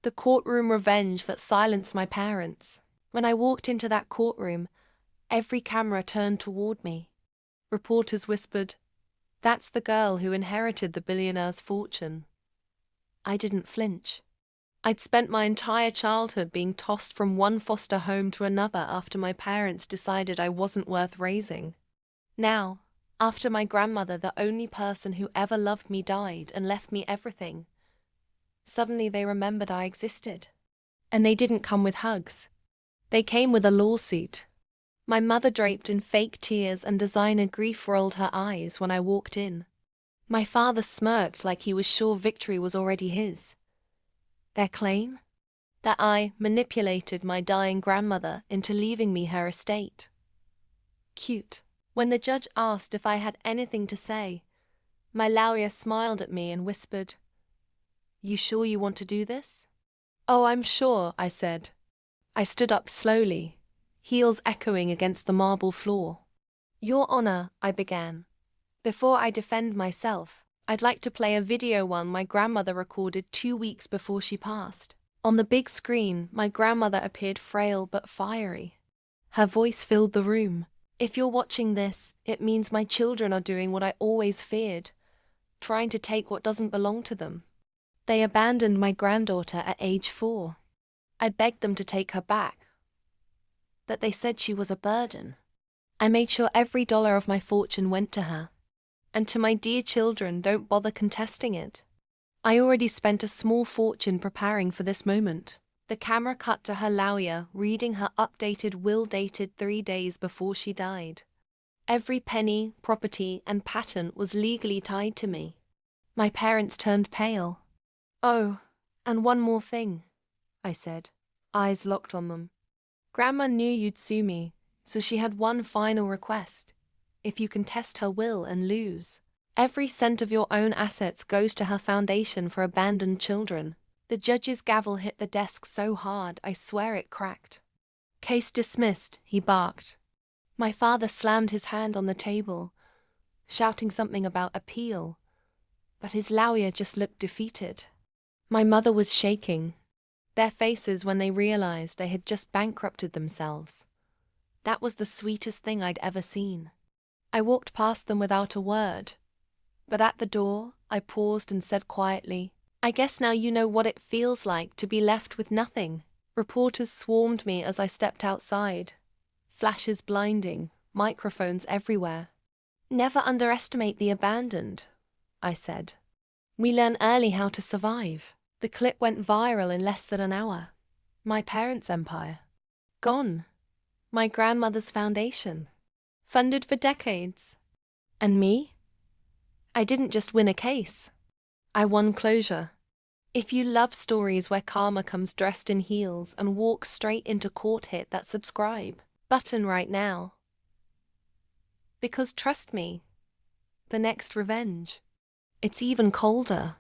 the courtroom revenge that silenced my parents. When I walked into that courtroom, every camera turned toward me. Reporters whispered, "That's the girl who inherited the billionaire's fortune." I didn't flinch. I'd spent my entire childhood being tossed from one foster home to another after my parents decided I wasn't worth raising. Now, after my grandmother, the only person who ever loved me, died and left me everything, suddenly they remembered I existed. And they didn't come with hugs. They came with a lawsuit. My mother, draped in fake tears and designer grief, rolled her eyes when I walked in. My father smirked like he was sure victory was already his. Their claim? That I manipulated my dying grandmother into leaving me her estate. Cute. When the judge asked if I had anything to say, my lawyer smiled at me and whispered, "You sure you want to do this?" "Oh, I'm sure," I said. I stood up slowly, heels echoing against the marble floor. "Your Honor," I began. "Before I defend myself, I'd like to play a video one my grandmother recorded 2 weeks before she passed." On the big screen, my grandmother appeared frail but fiery. Her voice filled the room. "If you're watching this, it means my children are doing what I always feared, trying to take what doesn't belong to them. They abandoned my granddaughter at age 4. I begged them to take her back, but they said she was a burden. I made sure every dollar of my fortune went to her. And to my dear children, don't bother contesting it. I already spent a small fortune preparing for this moment." The camera cut to her lawyer reading her updated will dated 3 days before she died. Every penny, property, and patent was legally tied to me. My parents turned pale. "Oh, and one more thing," I said, eyes locked on them. "Grandma knew you'd sue me, so she had one final request. If you contest her will and lose, every cent of your own assets goes to her foundation for abandoned children." The judge's gavel hit the desk so hard, I swear it cracked. "Case dismissed," he barked. My father slammed his hand on the table, shouting something about appeal, but his lawyer just looked defeated. My mother was shaking. Their faces when they realized they had just bankrupted themselves. That was the sweetest thing I'd ever seen. I walked past them without a word, but at the door, I paused and said quietly, "I guess now you know what it feels like to be left with nothing." Reporters swarmed me as I stepped outside. Flashes blinding, microphones everywhere. "Never underestimate the abandoned," I said. "We learn early how to survive." The clip went viral in less than an hour. My parents' empire. Gone. My grandmother's foundation. Funded for decades. And me? I didn't just win a case. I won closure. If you love stories where karma comes dressed in heels and walks straight into court, hit that subscribe button right now. Because trust me, the next revenge, it's even colder.